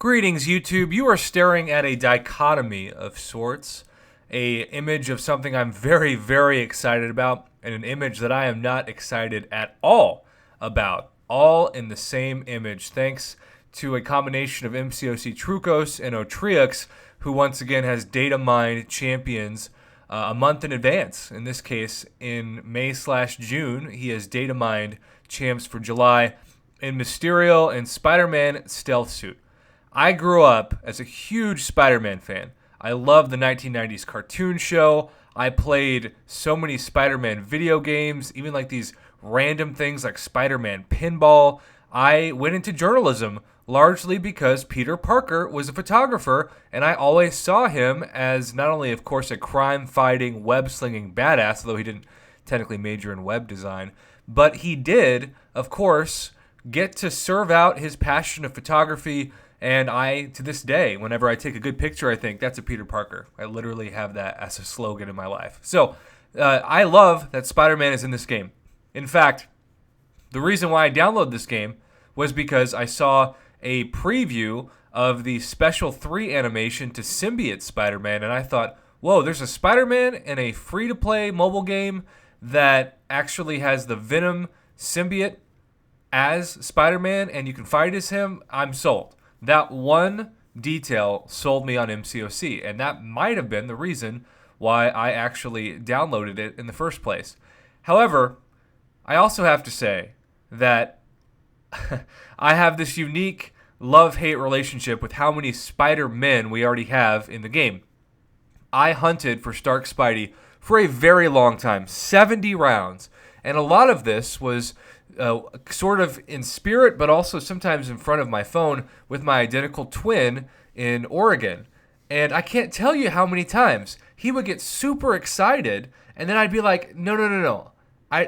Greetings, YouTube. You are staring at a dichotomy of sorts, a image of something I'm very, very excited about, and an image that I am not excited at all about. All in the same image, thanks to a combination of MCOC Trucos and Otriux, who once again has data mined champions a month in advance. In this case, in May/June, he has data mined champs for July in Mysterio and Spider-Man Stealth Suit. I grew up as a huge Spider-Man fan. I loved the 1990s cartoon show. I played so many Spider-Man video games, even like these random things like Spider-Man Pinball. I went into journalism largely because Peter Parker was a photographer, and I always saw him as not only, of course, a crime-fighting, web-slinging badass, although he didn't technically major in web design, but he did, of course, get to serve out his passion of photography. And I, to this day, whenever I take a good picture, I think that's a Peter Parker. I literally have that as a slogan in my life. So I love that Spider-Man is in this game. In fact, the reason why I downloaded this game was because I saw a preview of the Special 3 animation to Symbiote Spider-Man, and I thought, whoa, there's a Spider-Man in a free-to-play mobile game that actually has the Venom symbiote as Spider-Man, and you can fight as him. I'm sold. That one detail sold me on MCOC, and that might have been the reason why I actually downloaded it in the first place. However, I also have to say that I have this unique love-hate relationship with how many Spider-Men we already have in the game. I hunted for Stark Spidey for a very long time, 70 rounds, and a lot of this was sort of in spirit, but also sometimes in front of my phone with my identical twin in Oregon. And I can't tell you how many times he would get super excited, and then I'd be like, no.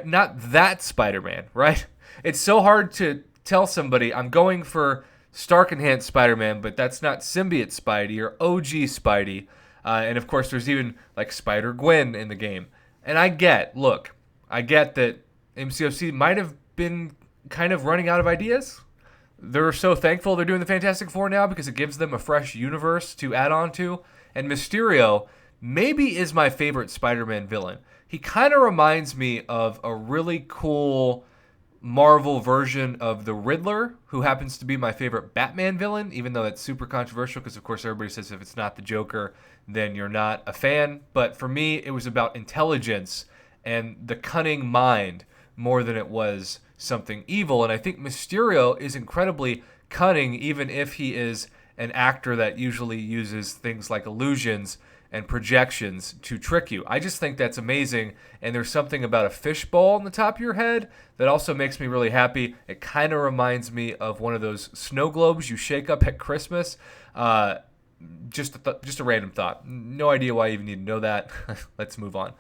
Not that Spider-Man, right? It's so hard to tell somebody I'm going for Stark Enhanced Spider-Man, but that's not Symbiote Spidey or OG Spidey. And of course, there's even like Spider-Gwen in the game. And I get that MCOC might have been kind of running out of ideas. They're so thankful they're doing the Fantastic Four now because it gives them a fresh universe to add on to. And Mysterio maybe is my favorite Spider-Man villain. He kind of reminds me of a really cool Marvel version of the Riddler, who happens to be my favorite Batman villain, even though that's super controversial because, of course, everybody says if it's not the Joker, then you're not a fan. But for me, it was about intelligence and the cunning mind more than it was something evil. And I think Mysterio is incredibly cunning, even if he is an actor that usually uses things like illusions and projections to trick you. I just think that's amazing. And there's something about a fishbowl on the top of your head that also makes me really happy. It kind of reminds me of one of those snow globes you shake up at Christmas. Just a random thought. No idea why you even need to know that. Let's move on.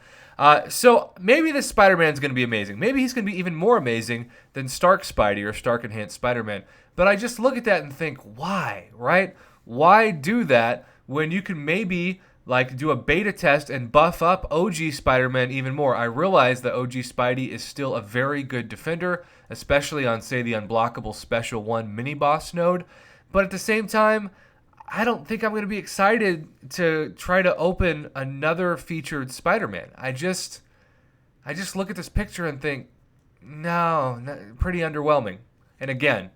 So maybe this Spider-Man's going to be amazing. Maybe he's going to be even more amazing than Stark Spidey or Stark Enhanced Spider-Man. But I just look at that and think, why, right? Why do that when you can maybe like do a beta test and buff up OG Spider-Man even more? I realize that OG Spidey is still a very good defender, especially on, say, the unblockable Special 1 mini-boss node. But at the same time, I don't think I'm going to be excited to try to open another featured Spider-Man. I just look at this picture and think, no, pretty underwhelming. And again,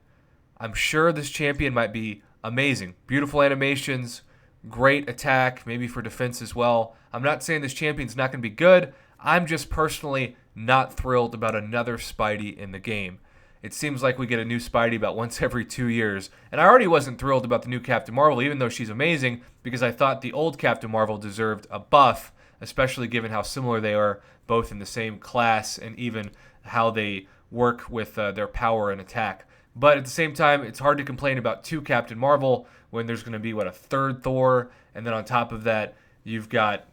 I'm sure this champion might be amazing. Beautiful animations, great attack, maybe for defense as well. I'm not saying this champion's not going to be good. I'm just personally not thrilled about another Spidey in the game. It seems like we get a new Spidey about once every 2 years. And I already wasn't thrilled about the new Captain Marvel, even though she's amazing, because I thought the old Captain Marvel deserved a buff, especially given how similar they are, both in the same class and even how they work with their power and attack. But at the same time, it's hard to complain about two Captain Marvel when there's going to be, a third Thor, and then on top of that, you've got,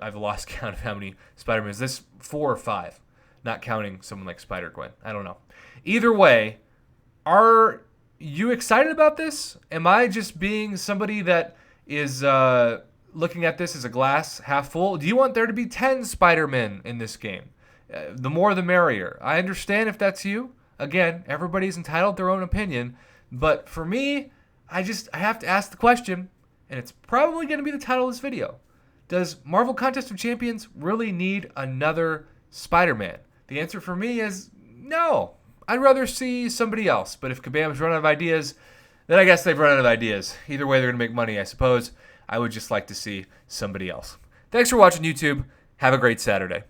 I've lost count of how many Spider-Man. Is this 4 or 5? Not counting someone like Spider-Gwen. I don't know. Either way, are you excited about this? Am I just being somebody that is looking at this as a glass half full? Do you want there to be 10 Spider-Men in this game? The more the merrier. I understand if that's you. Again, everybody's entitled to their own opinion. But for me, I have to ask the question, and it's probably going to be the title of this video. Does Marvel Contest of Champions really need another Spider-Man? The answer for me is no. I'd rather see somebody else. But if Kabam's run out of ideas, then I guess they've run out of ideas. Either way, they're going to make money, I suppose. I would just like to see somebody else. Thanks for watching, YouTube. Have a great Saturday.